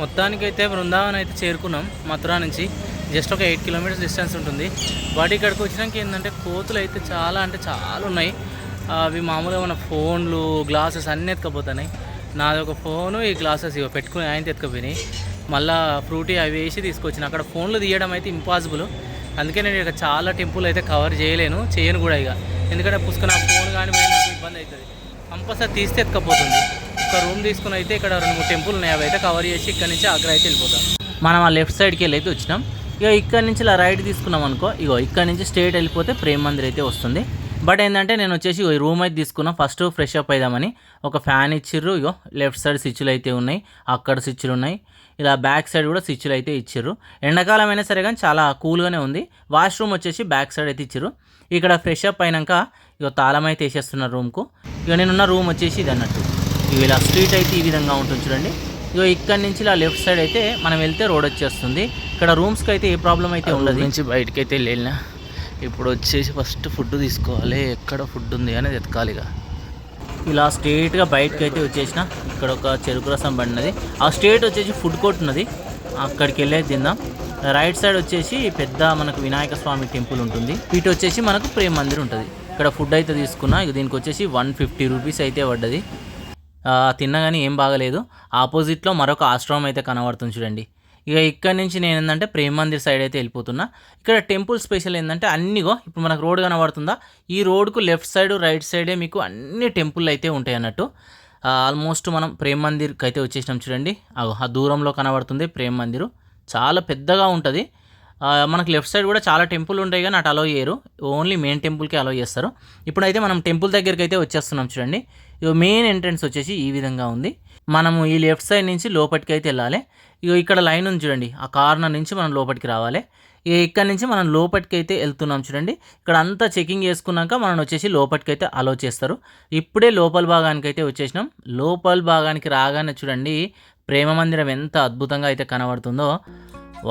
మొత్తానికైతే బృందావన్ అయితే చేరుకున్నాం. మథురా నుంచి జస్ట్ ఒక 8 కిలోమీటర్స్ డిస్టెన్స్ ఉంటుంది. బట్ ఇక్కడికి వచ్చినాక ఏంటంటే కోతులు అయితే చాలా అంటే చాలా ఉన్నాయి. అవి మామూలుగా మన ఫోన్లు గ్లాసెస్ అన్నీ ఎత్తుకపోతున్నాయి. నాది ఒక ఫోను, ఈ గ్లాసెస్ ఇవి పెట్టుకుని ఆయన ఎత్తుకపోయినాయి. మళ్ళీ ఫ్రూటీ అవి వేసి తీసుకొచ్చిన. అక్కడ ఫోన్లు తీయడం అయితే ఇంపాసిబుల్. అందుకే నేను ఇక చాలా టెంపుల్ అయితే కవర్ చేయను కూడా ఇక. ఎందుకంటే పుష్కన ఫోన్ కానీ నాకు ఇబ్బంది అవుతుంది. కంపల్సరీ తీస్తే ఎత్తుకపోతుంది. ఒక రూమ్ తీసుకుని అయితే ఇక్కడ 2-3 టెంపుల్ ఉన్నాయి. అవి అయితే కవర్ చేసి ఇక్కడ నుంచి ఆగ్రా అయితే వెళ్ళిపోతాం. మనం ఆ లెఫ్ట్ సైడ్కి వెళ్ళి అయితే వచ్చినాం. ఇక ఇక్కడ నుంచి ఇలా రైట్ తీసుకున్నాం అనుకో, ఇగో ఇక్కడ నుంచి స్ట్రేట్ వెళ్ళిపోతే ప్రేమ్ మందిర్ అయితే వస్తుంది. బట్ ఏంటంటే నేను వచ్చేసి ఈ రూమ్ అయితే తీసుకున్నాం. ఫస్ట్ ఫ్రెష్ అప్ అయిదామని. ఒక ఫ్యాన్ ఇచ్చిర్రు. ఇగో లెఫ్ట్ సైడ్ స్విచ్లు అయితే ఉన్నాయి, అక్కడ స్విచ్లు ఉన్నాయి. ఇలా బ్యాక్ సైడ్ కూడా స్విచ్లు అయితే ఇచ్చారు. ఎండాకాలం అయినా సరే కానీ చాలా కూల్గానే ఉంది. వాష్రూమ్ వచ్చేసి బ్యాక్ సైడ్ అయితే ఇచ్చారు. ఇక్కడ ఫ్రెష్ అప్ అయినాక ఇక తాళం అయితే వేసేస్తున్నారు రూమ్కు. ఇక నేనున్న రూమ్ వచ్చేసి ఇది అన్నట్టు. ఇవి ఇలా స్ట్రీట్ అయితే ఈ విధంగా ఉంటుంది చూడండి. ఇక ఇక్కడ నుంచి ఇలా లెఫ్ట్ సైడ్ అయితే మనం వెళ్తే రోడ్ వచ్చేస్తుంది. ఇక్కడ రూమ్స్కి అయితే ఏ ప్రాబ్లం అయితే ఉండదు. నుంచి బయటకి అయితే వెళ్ళినా. ఇప్పుడు వచ్చేసి ఫస్ట్ ఫుడ్ తీసుకోవాలి. ఎక్కడ ఫుడ్ ఉంది అనేది ఎతకాలి. ఇక ఇలా స్ట్రేట్గా బయటకు అయితే వచ్చేసిన. ఇక్కడ ఒక చెరుకు రసం పడినది. ఆ స్ట్రేట్ వచ్చేసి ఫుడ్ కోర్ట్ ఉన్నది, అక్కడికి వెళ్ళే తిందాం. రైట్ సైడ్ వచ్చేసి పెద్ద మనకు వినాయక స్వామి టెంపుల్ ఉంటుంది. ఇటు వచ్చేసి మనకు ప్రేమ్ మందిర్ ఉంటుంది. ఇక్కడ ఫుడ్ అయితే తీసుకున్నా. ఇక దీనికి వచ్చేసి 150 రూపీస్ అయితే పడ్డది. తిన్నా కానీ ఏం బాగలేదు. ఆపోజిట్లో మరొక ఆశ్రమం అయితే కనబడుతుంది చూడండి. ఇక ఇక్కడ నుంచి నేను ఏంటంటే ప్రేమ్ మందిర్ సైడ్ అయితే వెళ్ళిపోతున్నా. ఇక్కడ టెంపుల్ స్పెషల్ ఏంటంటే అన్నిగో ఇప్పుడు మనకు రోడ్ కనబడుతుందా, ఈ రోడ్కు లెఫ్ట్ సైడ్ రైట్ సైడే మీకు అన్ని టెంపుల్ అయితే ఉంటాయి అన్నట్టు. ఆల్మోస్ట్ మనం ప్రేమ్ మందిర్కి అయితే వచ్చేసినాం చూడండి. ఆ దూరంలో కనబడుతుంది ప్రేమ్ మందిరు. చాలా పెద్దగా ఉంటుంది. మనకు లెఫ్ట్ సైడ్ కూడా చాలా టెంపుల్ ఉంటాయి కానీ అటు అలో చేయరు. ఓన్లీ మెయిన్ టెంపుల్కి అలో చేస్తారు. ఇప్పుడైతే మనం టెంపుల్ దగ్గరికి అయితే వచ్చేస్తున్నాం చూడండి. మెయిన్ ఎంట్రన్స్ వచ్చేసి ఈ విధంగా ఉంది. మనము ఈ లెఫ్ట్ సైడ్ నుంచి లోపలికి అయితే వెళ్ళాలి. ఇక్కడ లైన్ ఉంది చూడండి, ఆ కార్నర్ నుంచి మనం లోపలికి రావాలి. ఇక్కడ నుంచి మనం లోపలికి అయితే వెళ్తున్నాం చూడండి. ఇక్కడ అంతా చెకింగ్ చేసుకున్నాక మనం వచ్చేసి లోపలికి అయితే అలో చేస్తారు. ఇప్పుడే లోపల భాగానికి అయితే వచ్చేసినాం. లోపల భాగానికి రాగానే చూడండి ప్రేమ మందిరం ఎంత అద్భుతంగా అయితే కనబడుతుందో.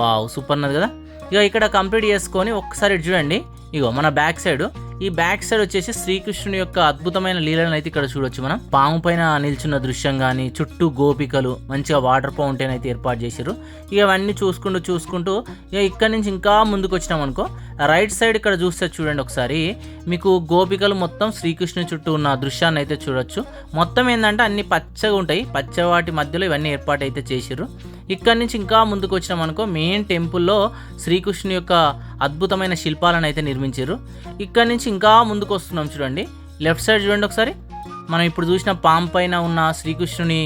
వావ్, సూపర్ ఉన్నది కదా. ఇక ఇక్కడ కంప్లీట్ చేసుకొని ఒక్కసారి చూడండి. ఇగో మన బ్యాక్ సైడ్, ఈ బ్యాక్ సైడ్ వచ్చేసి శ్రీకృష్ణుని యొక్క అద్భుతమైన లీలను అయితే ఇక్కడ చూడొచ్చు. మనం పాము పైన నిల్చున్న దృశ్యం కానీ, చుట్టూ గోపికలు, మంచిగా వాటర్ ఫౌంటైన్ అయితే ఏర్పాటు చేశారు. ఇక అవన్నీ చూసుకుంటూ ఇక ఇక్కడ నుంచి ఇంకా ముందుకు వచ్చినాం అనుకో, రైట్ సైడ్ ఇక్కడ చూస్తే చూడండి ఒకసారి, మీకు గోపికలు మొత్తం శ్రీకృష్ణుని చుట్టూ ఉన్న దృశ్యాన్ని అయితే చూడొచ్చు. మొత్తం ఏంటంటే అన్ని పచ్చగా ఉంటాయి. పచ్చవాటి మధ్యలో ఇవన్నీ ఏర్పాటు అయితే చేశారు. ఇక్కడ నుంచి ఇంకా ముందుకు వచ్చినాం అనుకో, మెయిన్ టెంపుల్లో శ్రీకృష్ణుని యొక్క అద్భుతమైన శిల్పాలను అయితే నిర్మించారు. ఇక్కడ నుంచి ఇంకా ముందుకు వస్తున్నాం చూడండి. లెఫ్ట్ సైడ్ చూడండి ఒకసారి, మనం ఇప్పుడు చూసిన పాము పైన ఉన్న శ్రీకృష్ణుని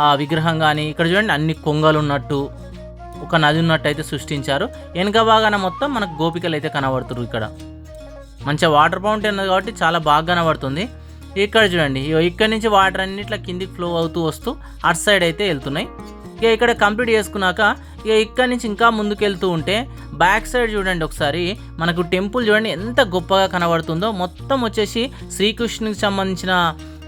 ఆ విగ్రహం కానీ, ఇక్కడ చూడండి అన్ని కొంగలు ఉన్నట్టు, ఒక నది ఉన్నట్టు అయితే సృష్టించారు. వెనక భాగాన మొత్తం మనకు గోపికలు అయితే కనబడుతున్నారు. ఇక్కడ మంచిగా వాటర్ ఫౌంటైన్ ఉన్నది కాబట్టి చాలా బాగా కనబడుతుంది. ఇక్కడ చూడండి, ఇక్కడ నుంచి వాటర్ అన్నిట్లా కిందికి ఫ్లో అవుతూ వస్తూ అటు సైడ్ అయితే వెళ్తున్నాయి. ఇక ఇక్కడ కంప్లీట్ చేసుకున్నాక ఇక ఇక్కడ నుంచి ఇంకా ముందుకు వెళ్తూ ఉంటే బ్యాక్ సైడ్ చూడండి ఒకసారి, మనకు టెంపుల్ చూడండి ఎంత గొప్పగా కనబడుతుందో. మొత్తం వచ్చేసి శ్రీకృష్ణునికి సంబంధించిన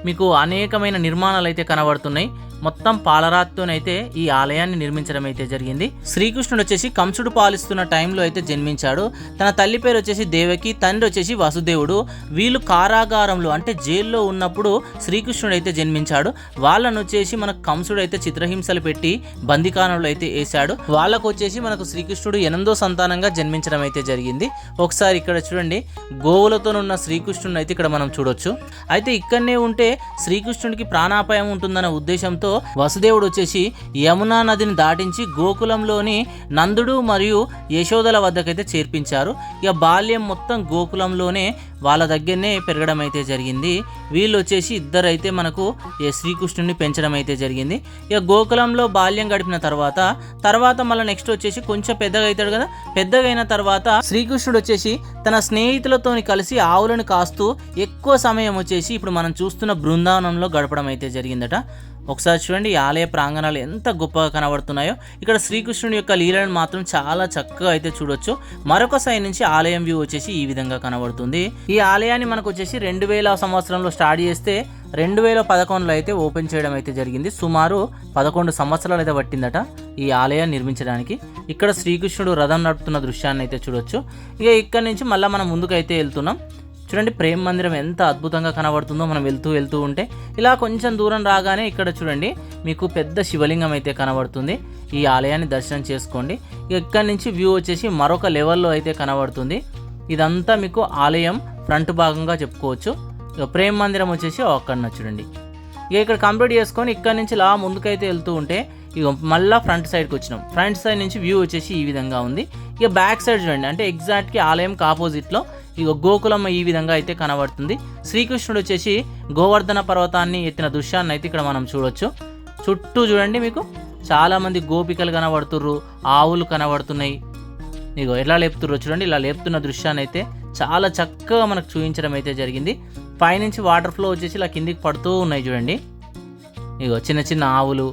మీకు అనేకమైన నిర్మాణాలు అయితే కనబడుతున్నాయి. మొత్తం పాలరాతితోనైతే ఈ ఆలయాన్ని నిర్మించడం అయితే జరిగింది. శ్రీకృష్ణుడు వచ్చేసి కంసుడు పాలిస్తున్న టైంలో అయితే జన్మించాడు. తన తల్లి పేరు వచ్చేసి దేవకి, తండ్రి వచ్చేసి వసుదేవుడు. వీళ్ళు కారాగారంలో అంటే జైల్లో ఉన్నప్పుడు శ్రీకృష్ణుడు అయితే జన్మించాడు. వాళ్ళను వచ్చేసి మనకు కంసుడు అయితే చిత్రహింసలు పెట్టి బందికానంలో అయితే వేశాడు. వాళ్ళకు వచ్చేసి మనకు శ్రీకృష్ణుడు 8వ సంతానంగా జన్మించడం అయితే జరిగింది. ఒకసారి ఇక్కడ చూడండి, గోవులతోనున్న శ్రీకృష్ణుని అయితే ఇక్కడ మనం చూడొచ్చు. అయితే ఇక్కడనే ఉంటే శ్రీకృష్ణుడికి ప్రాణాపాయం ఉంటుందన్న ఉద్దేశంతో వసుదేవుడు వచ్చేసి యమునా నదిని దాటించి గోకులంలోని నందుడు మరియు యశోదల వద్దకైతే చేర్పించారు. ఇక బాల్యం మొత్తం గోకులంలోనే వాళ్ళ దగ్గరనే పెరగడం అయితే జరిగింది. వీళ్ళు వచ్చేసి ఇద్దరైతే మనకు శ్రీకృష్ణుడిని పెంచడం అయితే జరిగింది. ఇక గోకులంలో బాల్యం గడిపిన తర్వాత మళ్ళీ నెక్స్ట్ వచ్చేసి కొంచెం పెద్దగా అవుతాడు కదా. పెద్దగా అయిన తర్వాత శ్రీకృష్ణుడు వచ్చేసి తన స్నేహితులతోని కలిసి ఆవులను కాస్తూ ఎక్కువ సమయం వచ్చేసి ఇప్పుడు మనం చూస్తున్న బృందావనంలో గడపడం అయితే జరిగిందట. ఒకసారి చూడండి ఈ ఆలయ ప్రాంగణాలు ఎంత గొప్పగా కనబడుతున్నాయో. ఇక్కడ శ్రీకృష్ణుడి యొక్క లీలను మాత్రం చాలా చక్కగా అయితే చూడొచ్చు. మరొక సైడ్ నుంచి ఆలయం వ్యూ వచ్చేసి ఈ విధంగా కనబడుతుంది. ఈ ఆలయాన్ని మనకు వచ్చేసి 2000 సంవత్సరంలో స్టార్ట్ చేస్తే 2011లో అయితే ఓపెన్ చేయడం అయితే జరిగింది. సుమారు 11 సంవత్సరాలు అయితే పట్టిందట ఈ ఆలయాన్ని నిర్మించడానికి. ఇక్కడ శ్రీకృష్ణుడు రథం నడుపుతున్న దృశ్యాన్ని అయితే చూడొచ్చు. ఇక ఇక్కడ నుంచి మళ్ళీ మనం ముందుకు అయితే వెళ్తున్నాం. చూడండి ప్రేమ మందిరం ఎంత అద్భుతంగా కనబడుతుందో మనం వెళ్తూ ఉంటే. ఇలా కొంచెం దూరం రాగానే ఇక్కడ చూడండి మీకు పెద్ద శివలింగం అయితే కనబడుతుంది. ఈ ఆలయాన్ని దర్శనం చేసుకోండి. ఇక్కడి నుంచి వ్యూ వచ్చేసి మరొక లెవెల్లో అయితే కనబడుతుంది. ఇదంతా మీకు ఆలయం ఫ్రంట్ భాగంగా చెప్పుకోవచ్చు. ప్రేమ మందిరం వచ్చేసి అక్కడ చూడండి. ఇక ఇక్కడ కంప్లీట్ చేసుకొని ఇక్కడ నుంచి ఇలా ముందుకైతే వెళ్తూ ఉంటే ఇక మళ్ళీ ఫ్రంట్ సైడ్కి వచ్చినాం. ఫ్రంట్ సైడ్ నుంచి వ్యూ వచ్చేసి ఈ విధంగా ఉంది. ఇక బ్యాక్ సైడ్ చూడండి, అంటే ఎగ్జాక్ట్గా ఆలయంకి ఆపోజిట్లో ఇక గోకులం ఈ విధంగా అయితే కనబడుతుంది. శ్రీకృష్ణుడు వచ్చేసి గోవర్ధన పర్వతాన్ని ఎత్తిన దృశ్యాన్ని అయితే ఇక్కడ మనం చూడొచ్చు. చుట్టూ చూడండి మీకు చాలామంది గోపికలు కనబడుతుర్రు, ఆవులు కనబడుతున్నాయి. ఇగో ఎట్లా లేపుతుర్రో చూడండి. ఇలా లేపుతున్న దృశ్యాన్ని అయితే చాలా చక్కగా మనకు చూపించడం అయితే జరిగింది. పైనుంచి వాటర్ ఫ్లో వచ్చేసి ఇలా కిందికి పడుతూ ఉన్నాయి చూడండి. ఇగో చిన్న చిన్న ఆవులు.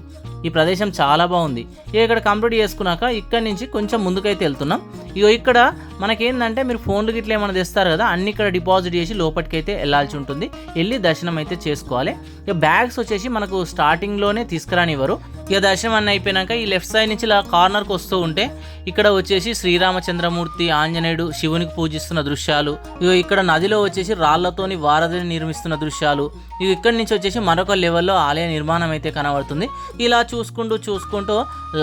ఈ ప్రదేశం చాలా బాగుంది. ఇక్కడ కంప్లీట్ చేసుకున్నాక ఇక్కడ నుంచి కొంచెం ముందుకైతే వెళ్తున్నాం. ఇగో ఇక్కడ మనకేందంటే మీరు ఫోన్లు గిట్ల ఏమైనా తెస్తారు కదా, అన్ని ఇక్కడ డిపాజిట్ చేసి లోపలికైతే వెళ్ళాల్సి ఉంటుంది. వెళ్ళి దర్శనం అయితే చేసుకోవాలి. ఇక బ్యాగ్స్ వచ్చేసి మనకు స్టార్టింగ్లోనే తీసుకురానివ్వరు. ఇక దర్శనం అన్నీ అయిపోయినాక ఈ లెఫ్ట్ సైడ్ నుంచి ఇలా కార్నర్కి వస్తూ ఉంటే ఇక్కడ వచ్చేసి శ్రీరామచంద్రమూర్తి, ఆంజనేయుడు శివునికి పూజిస్తున్న దృశ్యాలు. ఇక ఇక్కడ నదిలో వచ్చేసి రాళ్లతోని వారధిని నిర్మిస్తున్న దృశ్యాలు. ఇక ఇక్కడి నుంచి వచ్చేసి మరొక లెవెల్లో ఆలయ నిర్మాణం అయితే కనబడుతుంది. ఇలా చూసుకుంటూ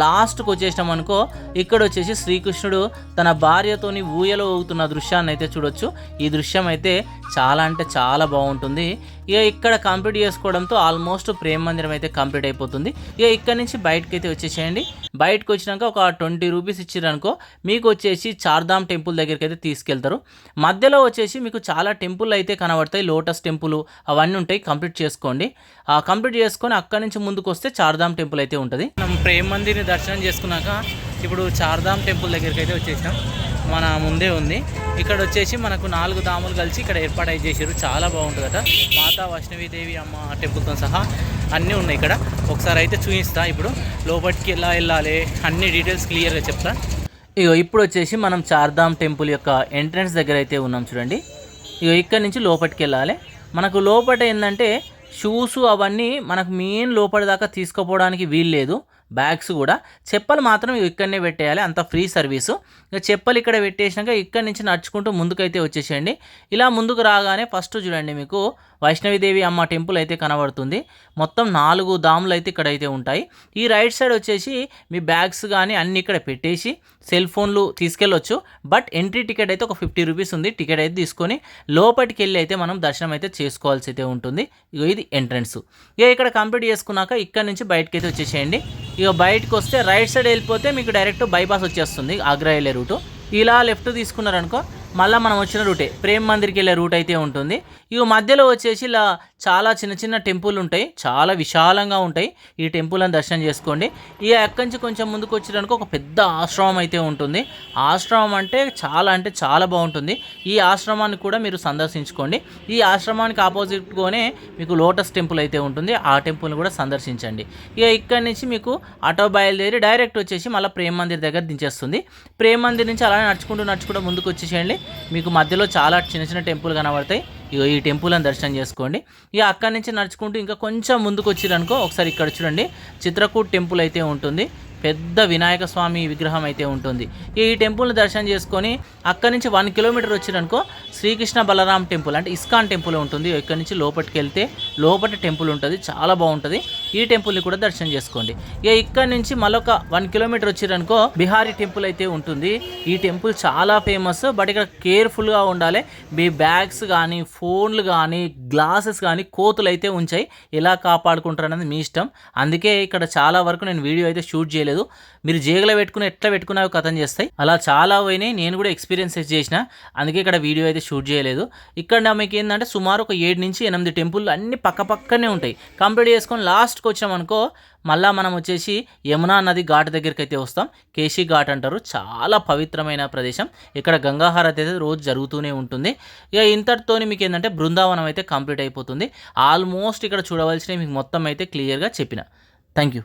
లాస్ట్కి వచ్చేసినాం అనుకో, ఇక్కడ వచ్చేసి శ్రీకృష్ణుడు తన భార్యతోని ఊయలో ఊగుతున్న దృశ్యాన్ని అయితే చూడొచ్చు. ఈ దృశ్యం అయితే చాలా అంటే చాలా బాగుంటుంది. ఇక ఇక్కడ కంప్లీట్ చేసుకోవడంతో ఆల్మోస్ట్ ప్రేమ మందిరం అయితే కంప్లీట్ అయిపోతుంది. ఇక ఇక్కడ నుంచి బయటకు అయితే వచ్చేసేయండి. బయటకు వచ్చినాక ఒక 20 రూపీస్ ఇచ్చారనుకో మీకు వచ్చేసి చార్ధామ్ టెంపుల్ దగ్గరికి అయితే తీసుకెళ్తారు. మధ్యలో వచ్చేసి మీకు చాలా టెంపుల్ అయితే కనబడతాయి, లోటస్ టెంపుల్ అవన్నీ ఉంటాయి. కంప్లీట్ చేసుకోండి. కంప్లీట్ చేసుకొని అక్కడి నుంచి ముందుకు వస్తే చార్ధామ్ టెంపుల్ అయితే ఉంటుంది. మనం ప్రేమ మందిర్ని దర్శనం చేసుకున్నాక ఇప్పుడు చార్ధామ్ టెంపుల్ దగ్గరికి అయితే వచ్చేసాం. మన ముందే ఉంది. ఇక్కడ వచ్చేసి మనకు 4 ధాములు కలిసి ఇక్కడ ఏర్పాటు అయితే చేశారు. చాలా బాగుంటుందట. మాతా వైష్ణవీదేవి అమ్మ టెంపుల్తో సహా అన్నీ ఉన్నాయి ఇక్కడ. ఒకసారి అయితే చూపిస్తా. ఇప్పుడు లోపలికి ఎలా వెళ్ళాలి అన్ని డీటెయిల్స్ క్లియర్గా చెప్తా. ఇప్పుడు వచ్చేసి మనం చార్ధామ్ టెంపుల్ యొక్క ఎంట్రన్స్ దగ్గర అయితే ఉన్నాం చూడండి. ఇక్కడ నుంచి లోపలికి వెళ్ళాలి. మనకు లోపల ఏంటంటే షూస్ అవన్నీ మనకు మెయిన్ లోపలి దాకా తీసుకుపోవడానికి వీలు లేదు. బ్యాగ్స్ కూడా, చెప్పలు మాత్రం ఇక్కడనే పెట్టేయాలి. అంత ఫ్రీ సర్వీసు. ఇక చెప్పలు ఇక్కడ పెట్టేసినాక ఇక్కడ నుంచి నడుచుకుంటూ ముందుకైతే వచ్చేసేయండి. ఇలా ముందుకు రాగానే ఫస్ట్ చూడండి మీకు వైష్ణవీదేవి అమ్మ టెంపుల్ అయితే కనబడుతుంది. మొత్తం 4 ధాములు అయితే ఇక్కడైతే ఉంటాయి. ఈ రైట్ సైడ్ వచ్చేసి మీ బ్యాగ్స్ కానీ అన్నీ ఇక్కడ పెట్టేసి సెల్ ఫోన్లు తీసుకెళ్ళొచ్చు. బట్ ఎంట్రీ టికెట్ అయితే ఒక 50 రూపీస్ ఉంది. టికెట్ అయితే తీసుకొని లోపలికి వెళ్ళి అయితే మనం దర్శనం అయితే చేసుకోవాల్సి అయితే ఉంటుంది. ఇది ఎంట్రన్స్. ఇక్కడ కంప్లీట్ చేసుకున్నాక ఇక్కడ నుంచి బయటకి అయితే వచ్చేసేయండి. బయటకు వస్తే రైట్ సైడ్ వెళ్ళిపోతే మీకు డైరెక్ట్ బైపాస్ వచ్చేస్తుంది ఆగ్రా వెళ్ళే రూటు. ఇలా లెఫ్ట్ తీసుకున్నారనుకో మళ్ళీ మనం వచ్చిన రూటే ప్రేమ్ మందిర్కి వెళ్ళే రూట్ అయితే ఉంటుంది. మధ్యలో వచ్చేసి ఇలా చాలా చిన్న చిన్న టెంపుల్ ఉంటాయి, చాలా విశాలంగా ఉంటాయి. ఈ టెంపుల్ని దర్శనం చేసుకోండి. అక్కడి నుంచి కొంచెం ముందుకు వచ్చేటనుకో ఒక పెద్ద ఆశ్రమం అయితే ఉంటుంది. ఆశ్రమం అంటే చాలా బాగుంటుంది. ఈ ఆశ్రమాన్ని కూడా మీరు సందర్శించుకోండి. ఈ ఆశ్రమానికి ఆపోజిట్గానే మీకు లోటస్ టెంపుల్ అయితే ఉంటుంది. ఆ టెంపుల్ని కూడా సందర్శించండి. ఇక్కడి నుంచి మీకు ఆటో బయలుదేరి డైరెక్ట్ వచ్చేసి మళ్ళీ ప్రేమ్ మందిర్ దగ్గర దించేస్తుంది. ప్రేమ్ మందిర్ నుంచి అలానే నడుచుకుంటూ ముందుకు వచ్చేసేయండి. మీకు మధ్యలో చాలా చిన్న టెంపుల్ కనబడతాయి. ఈ టెంపుల్ని దర్శనం చేసుకోండి. అక్కడి నుంచి నడుచుకుంటూ ఇంకా కొంచెం ముందుకు వచ్చిరనుకో ఒకసారి ఇక్కడ చూడండి చిత్రకూట్ టెంపుల్ అయితే ఉంటుంది. పెద్ద వినాయక స్వామి విగ్రహం అయితే ఉంటుంది. ఈ టెంపుల్ని దర్శనం చేసుకొని అక్కడి నుంచి 1 కిలోమీటర్ వచ్చిరనుకో శ్రీకృష్ణ బలరాం టెంపుల్ అంటే ఇస్కాన్ టెంపుల్ ఉంటుంది. ఇక్కడి నుంచి లోపలికి వెళ్తే లోపల టెంపుల్ ఉంటుంది, చాలా బాగుంటుంది. ఈ టెంపుల్ని కూడా దర్శనం చేసుకోండి. ఇక్కడి నుంచి మరొక 1 కిలోమీటర్ వచ్చిరనుకో బిహారీ టెంపుల్ అయితే ఉంటుంది. ఈ టెంపుల్ చాలా ఫేమస్. బట్ ఇక్కడ కేర్ఫుల్గా ఉండాలి. మీ బ్యాగ్స్ కానీ ఫోన్లు కానీ గ్లాసెస్ కానీ కోతులు అయితే ఉంచాయి. ఎలా కాపాడుకుంటారు అనేది మీ ఇష్టం. అందుకే ఇక్కడ చాలా వరకు నేను వీడియో అయితే షూట్ చేయలేదు. మీరు జేగలో పెట్టుకుని ఎట్లా పెట్టుకున్నావో కథం చేస్తాయి. అలా చాలా పోయినాయి. నేను కూడా ఎక్స్పీరియన్సెస్ చేసిన, అందుకే ఇక్కడ వీడియో అయితే షూట్ చేయలేదు. ఇక్కడ మీకు ఏంటంటే సుమారు ఒక 7 నుంచి 8 టెంపుల్ అన్ని పక్కనే ఉంటాయి. కంప్లీట్ చేసుకొని లాస్ట్కి వచ్చామనుకో మళ్ళీ మనం వచ్చేసి యమునా నది ఘాట్ దగ్గరికి అయితే వస్తాం. కేశీ ఘాట్ అంటారు. చాలా పవిత్రమైన ప్రదేశం. ఇక్కడ గంగాహారతి అయితే రోజు జరుగుతూనే ఉంటుంది. ఇంతటితో మీకు ఏంటంటే బృందావనం అయితే కంప్లీట్ అయిపోతుంది. ఆల్మోస్ట్ ఇక్కడ చూడవలసినవి మీకు మొత్తం అయితే క్లియర్గా చెప్పిన. Thank you.